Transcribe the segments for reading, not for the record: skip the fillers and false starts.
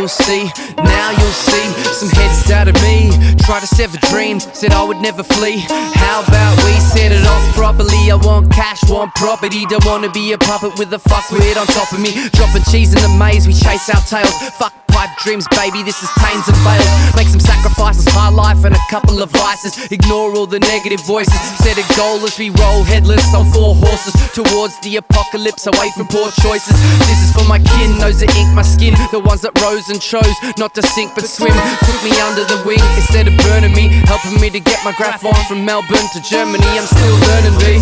you'll see, now you'll see some heads doubted me. Try to sever dreams, said I would never flee. How about we set it off properly? I want cash, want property. Don't wanna be a puppet with a fuckwit on top of me. Dropping cheese in the maze, we chase our tails. Fuck pipe dreams, baby, this is Tames and Bales. Make some sacrifices, high life and a couple of vices. Ignore all the negative voices. Set a goal as we roll headless on 4 horses towards the apocalypse, away from poor choices. This is for my kin, those that ink my skin, the ones that rose and chose not to sink but swim. Took me under the wing instead of burning me, helping me to get my graph on from Melbourne to Germany. I'm still learning, B.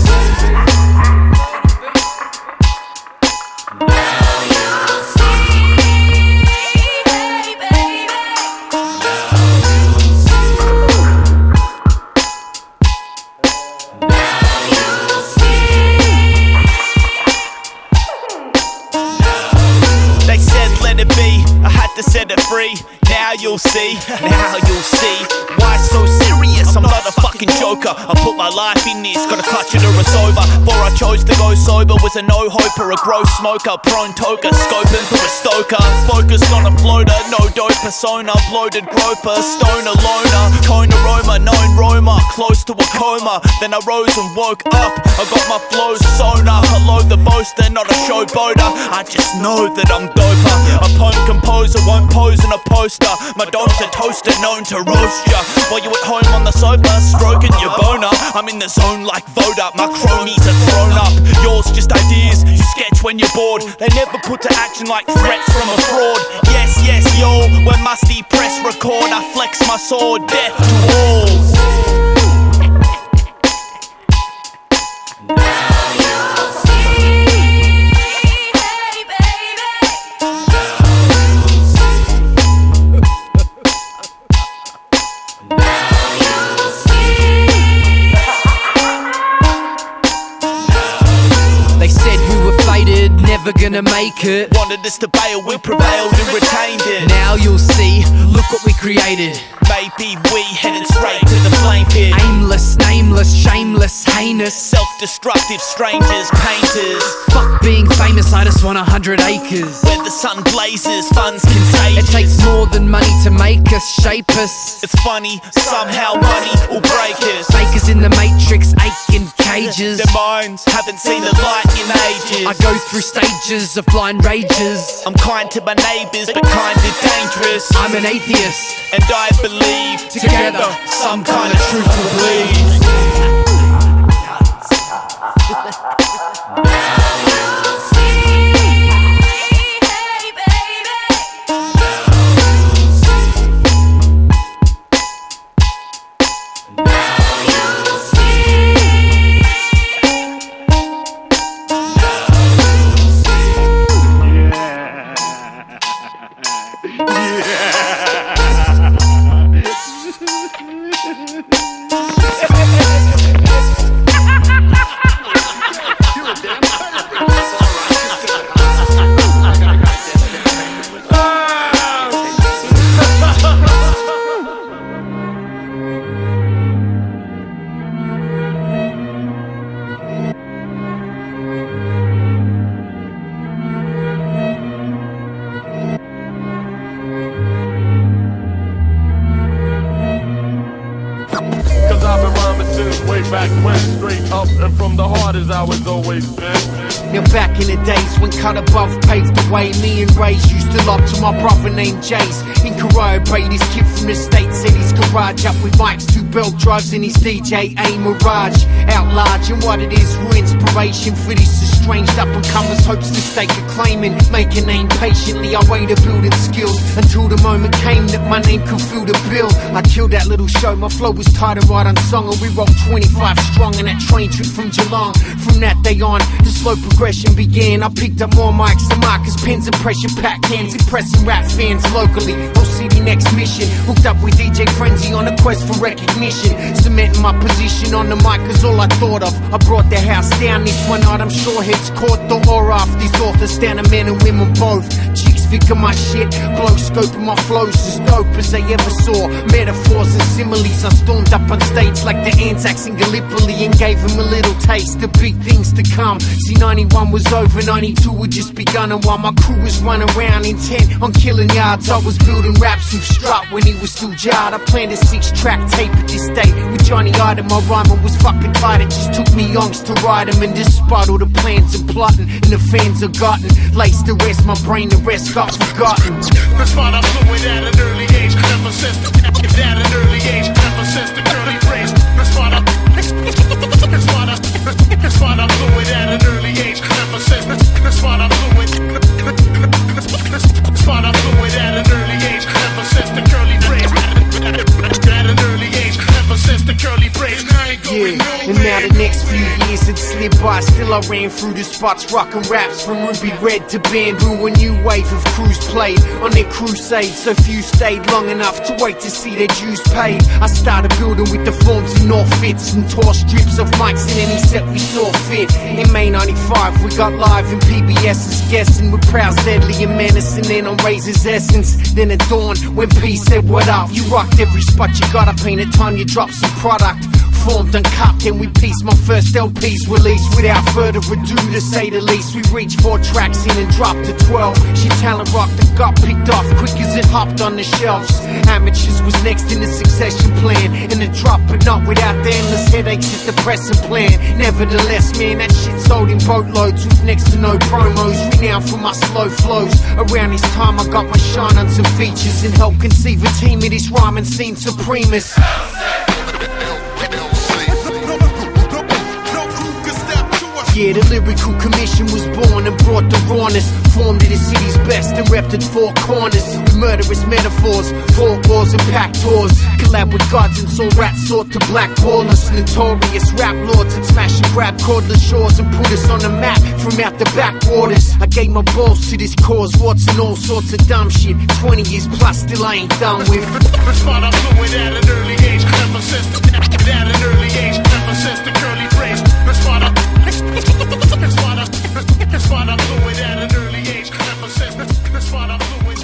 Set it free, now you'll see, now you'll see. Why so serious? I'm not a fucking joker. I put my life in this, gotta clutch it or it's over. Before I chose to go sober, was a no-hoper, a gross smoker, prone toker, scoping for a stoker. Focused on a floater, no dope persona, bloated groper, stoner loner, cone aroma, known roamer, close to a coma. Then I rose and woke up, I got my flows sewn up. Hello the boaster, not a showboater, I just know that I'm doper. A poem composer won't pose in a poster. My dome's a toaster known to roast ya. While you at home on the sofa, stroking your boner. I'm in the zone like Voda, my cronies are thrown up. Yours just ideas, you sketch when you're bored. They never put to action like threats from a fraud. Yes, yes, yo, when musty press record, I flex my sword, death to all. Never gonna make it. Wanted us to bail, we prevailed and retained it. Now you'll see, look what we created. Maybe we headed straight to the flame pit. Aimless, nameless, shameless, heinous, self-destructive strangers, painters. Fuck being famous, I just want 100 acres. Where the sun blazes, fun's contagious. It takes more than money to make us, shape us. It's funny, somehow money will break us. Fakers in the matrix, aching cages. Their minds haven't seen the light in ages. I go through stages of blind rages. I'm kind to my neighbours, but kinda dangerous. I'm an atheist, and I believe together some kind of truth will bleed. Back when straight up and from the heart as I was always been. Now back in the days when cut above paved the way, me and Ray's used to love to my brother named Jace. In Werribee, this kid from the States in his garage, up with mics, 2 belt drives in his DJ A Mirage. Out large, and what it is, for inspiration for these estranged up and comers, hopes to stake a claim and make a name patiently. I waited building skills until the moment came that my name could fill the bill. I killed that little show, my flow was tight and right unsung, and we rolled 25 strong in that train trip from Geelong. From that day on, the slow progression began. I picked up more mics and markers, pens and pressure packed hands, impressing rap fans locally. OCD next mission, hooked up with DJ Frenzy on a quest for recognition. Cementing my position on the mic is all I thought of. I brought the house down this one night, I'm sure head It's caught the aura off these authors, stand men and women both. Chicks figure my shit, blow scoping my flows as dope as they ever saw. Metaphors and similes, I stormed up on stage like the Anzacs in Gallipoli and gave them a little taste of big things to come. See, 91 was over, 92 had just begun, and while my crew was running around intent on killing yards, I was building raps with Strut when he was still jarred. I planned a 6-track tape at this date with Johnny Item. My rhyming was fucking tight, it just took me yonks to write him. And despite all the plans and plotting, and the fans are gotten laced the rest, my brain the rest got forgotten. That's why I'm fluid at an early age. Ever since the at an early age. Ever since the curly braids. That's why I'm fluid at an early age. Ever since that's why I'm fluid. That's why I'm fluid at an early age. Ever since the curly braids. At an early age. Ever since the curly braids. Yeah, and now the next few years had slid by. Still I ran through the spots, rockin' raps from Ruby Red to Bamboo. A new wave of crews played on their crusade, so few stayed long enough to wait to see their dues paid. I started building with the forms and North fits and tore strips of mics in any set we saw fit. In May 95 we got live in PBS's guessing with Prowls, Deadly and Menacing. Then on Razor's Essence, then at dawn when P said what up. You rocked every spot you gotta paint it, time you drop some product. Formed and cupped and we pieced my first LP's release. Without further ado, to say the least, we reached 4 tracks in and dropped to 12. She talent rocked and got picked off quick as it hopped on the shelves. Amateurs was next in the succession plan, and the drop, but not without the endless headaches at the pressing plan. Nevertheless, man, that shit sold in boatloads with next to no promos. Renowned for my slow flows. Around this time I got my shine on some features and helped conceive a team of this rhyming scene supremist. Yeah, the lyrical commission was born and brought the rawness. Formed in the city's best and repped at 4 corners. With murderous metaphors, fought wars and packed tours. Collab with gods and saw rats sought to blackball us. Notorious rap lords and smash and grab cordless shores and put us on the map from out the backwaters. I gave my balls to this cause, warts and all sorts of dumb shit. 20 years plus, still I ain't done with. That's why I'm fluid at an early age. Ever since at an early age. Ever since the curly braids. That's why I'm fluid at an early age. Ever since that's why I'm fluid.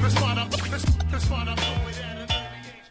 That's why I'm fluid at an early age.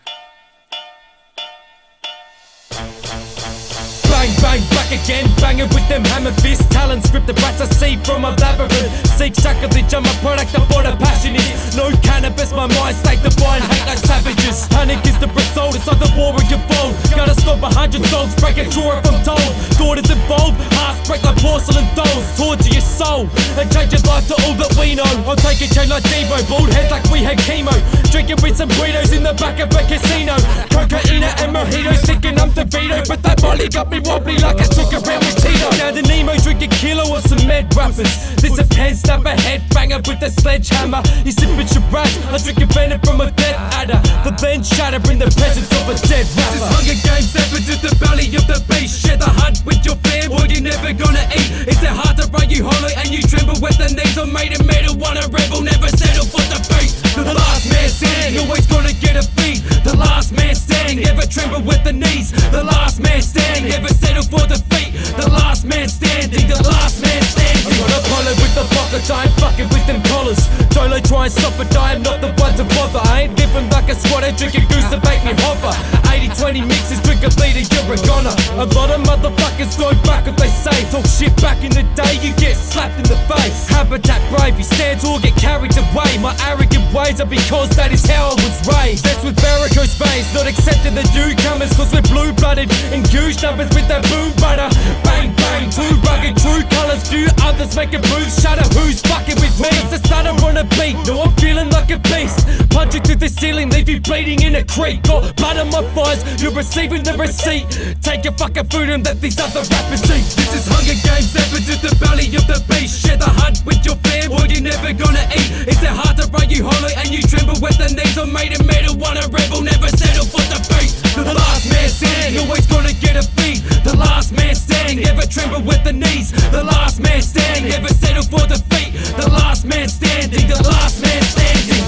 Bang, bang, back again, banging with them hammer fist talents. Grip the brats I see from a labyrinth. Seek sacrilege, I'm a product of what a passion is. No cannabis, my mind state divine, hate like savages. Panic is the brick's old, it's like the war of your phone. Gotta stop 100 dogs, break a drawer if I'm told. Daughters involved, hearts break like porcelain dolls. Torture your soul, and change your life to all that we know. I'll take a chain like Devo, bald heads like we had chemo. Drinking with some burritos in the back of a casino. Cocaine and mojitos, thinking I'm DeVito. But that molly got me wobbly like I took a round with Tito. Down to Nemo, drink a kilo of some med rappers. This a pen snap a head banger with a sledgehammer. You sipping Shiraz, I drink a venom from a dead adder. The then shatter in the presence of a dead rapper. This is Hunger Games, step into the belly of the beast. Share the hunt with your fam, or you're never gonna eat. Is it hard to break you hollow and you tremble with the knees? I'm made of metal, wanna rebel, never settle for defeat. The last man standing, always gonna get a beat. The last man standing, never tremble with the knees. The last man standing, never settle for defeat. The last man standing, the last man standing. I'm gonna follow with the pockets, I ain't fucking with them collars. Don't like try and stop it, I am not the one to bother. I ain't living like a squad, I drink a goose to make me hover. 80-20 mixes, drink a bleeder, you're a goner. A lot of motherfuckers throw back if they say talk shit back in the day, you get slapped in the face. Habitat brave, you stand tall, get carried away. My arrogant ways are because that is how I was raised. That's with varicose veins, not accepting the newcomers, cause we're blue-blooded and huge numbers with that boom butter. Bang bang, too rugged, true colours, few others making moves, shudder, who's fucking with me? It's the starter on a beat, no I'm feeling like a beast. Punch it through the ceiling, leave you bleeding in a creek. Got blood on my thighs, you're receiving the receipt. Take your fucking food and let these other rappers eat. This is Hunger Games, step into the belly of the beast. Share the hunt with your fam, or you're never gonna eat. Is it hard to break you hollow and you tremble with the knees? I'm made of metal, wanna rebel, never settle for defeat. The last man standing, always gonna get a beat. The last man standing, never tremble with the knees. The last man standing, never settle for defeat. The last man standing, the last man standing.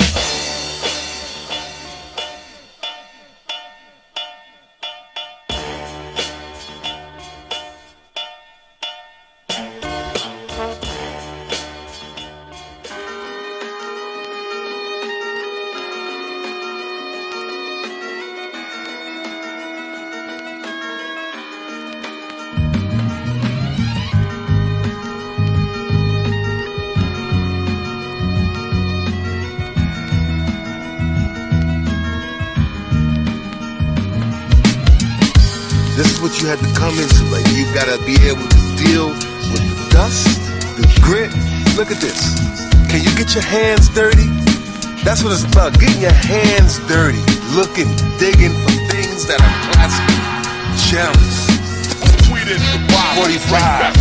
this is what you had to come into, like, you gotta be able to deal with the dust, the grit. Look at this. Can you get your hands dirty? That's what it's about, getting your hands dirty, looking, digging for things that are classic gems. 45,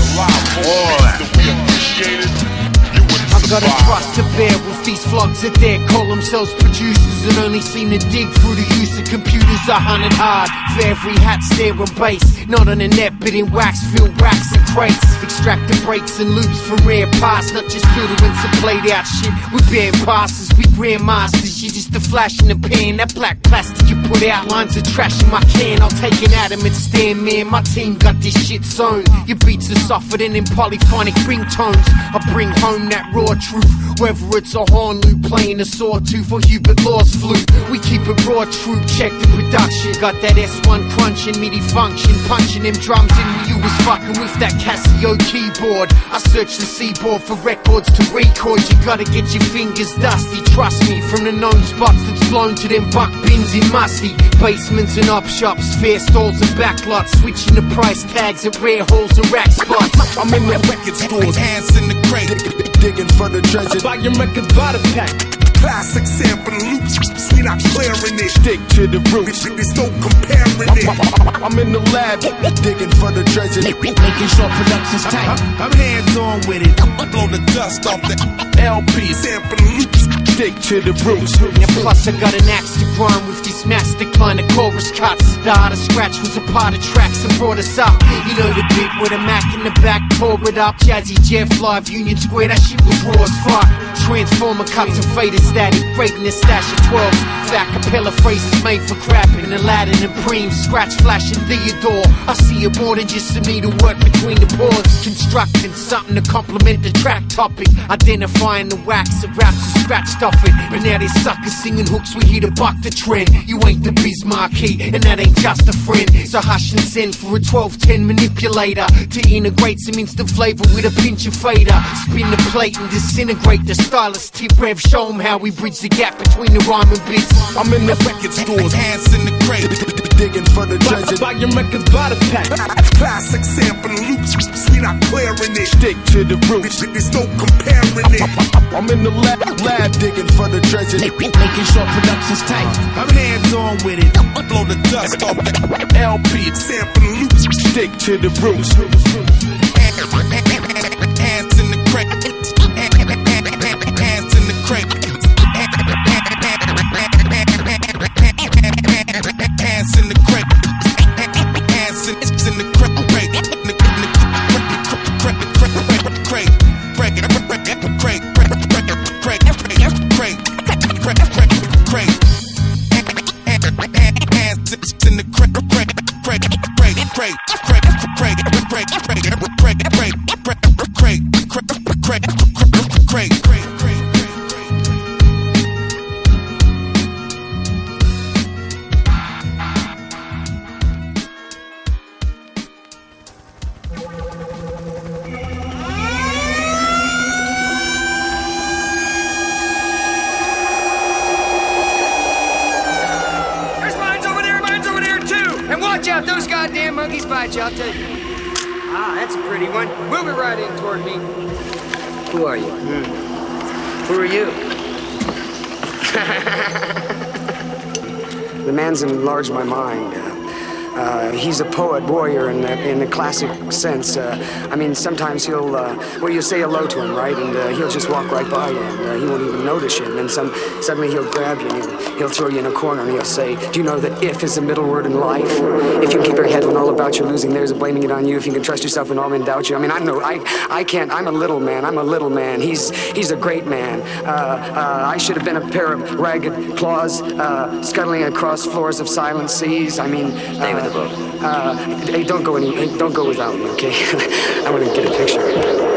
all that. I've got a trust to bear with these flogs that dare call themselves producers and only seem to dig through the use of computers. I hunted hard for every hat, stare and bass, not on a net but in wax, filled racks and crates. Extract the breaks and loops for rare parts, not just filterings and played out shit with bare passes. We grandmasters, you just a flash in the pan. That black plastic you put out, lines of trash in my can. I'll take an atom and stand, man. My team got this shit sewn. Your beats are softer than in polyphonic ringtones. I bring home that raw truth, whether it's a horn loop playing a sawtooth or Hubert Law's flute. We keep it raw, true, check the production. Got that S1 crunching, MIDI function, punching them drums in when you was fucking with that Casio keyboard. I search the seaboard for records to record. You gotta get your fingers dusty, trust me. From the known spots that's blown to them buck bins in musty basements and up shops, fair stalls and backlots, switching the price tags at rare holes and rack spots. I'm in the record stores, hands in the crate, digging for the treasure. Buy your records by the pack. Classic sample loops, we not clearing it. Stick to the roots, there's no comparing it. I'm in the lab, digging for the treasure, Making sure production's tight. I'm hands on with it. Blow the dust off the LP, sample loops, stick to the roots. And plus I got an axe to grind with these master kind of chorus cuts. The art of scratch was a part of tracks that brought us up. You know the bit with a Mac in the back, tore it up. Jazzy Jeff live, Union Square, that shit was raw as fuck. Transformer cuts and fader static, breaking the stash of 12s. Fat capella phrases made for crapping, Aladdin and Preem, scratch flashing Theodore. I see it more than just some needlework between the pores. Constructing something to complement the track topic. Identifying the wax of raps to scratch stuff it. But now they suckers singing hooks, we here to buck the trend. You ain't the Biz Marquee, and that ain't just a friend. So hush and send for a 1210 manipulator to integrate some instant flavor with a pinch of fader. Spin the plate and disintegrate the stylist tip rev. Show 'em how we bridge the gap between the rhyme and bits. I'm in the record stores, hands in the crate, digging for the treasure. Buy your records by the pack. Classic sample loops, we not clearing it. Stick to the roots, there's no comparing it. I'm in the lab digging for the treasure, Making sure production's tight. I'm hands on with it. Blow the dust off the LP, sample loops, stick to the roots. Hands in the crate, hands in the crate. Hands in the crate, hands in the crate, Those goddamn monkeys bite you, I'll tell you. Ah, that's a pretty one. Move it right in toward me. Who are you? Who are you? The man's enlarged my mind. He's a poet, warrior in the classic sense. I mean, sometimes he'll, well, you say hello to him, right? And he'll just walk right by you, and he won't even notice you. And then suddenly he'll grab you, and he'll throw you in a corner, and he'll say, do you know that if is the middle word in life? If you can keep your head when all about your losing theirs and blaming it on you, if you can trust yourself when all men doubt you. I mean, I can't, I'm a little man. He's a great man. I should have been a pair of ragged claws scuttling across floors of silent seas. I mean, Stay with the boat. Hey, don't go without me, okay? I want to get a picture.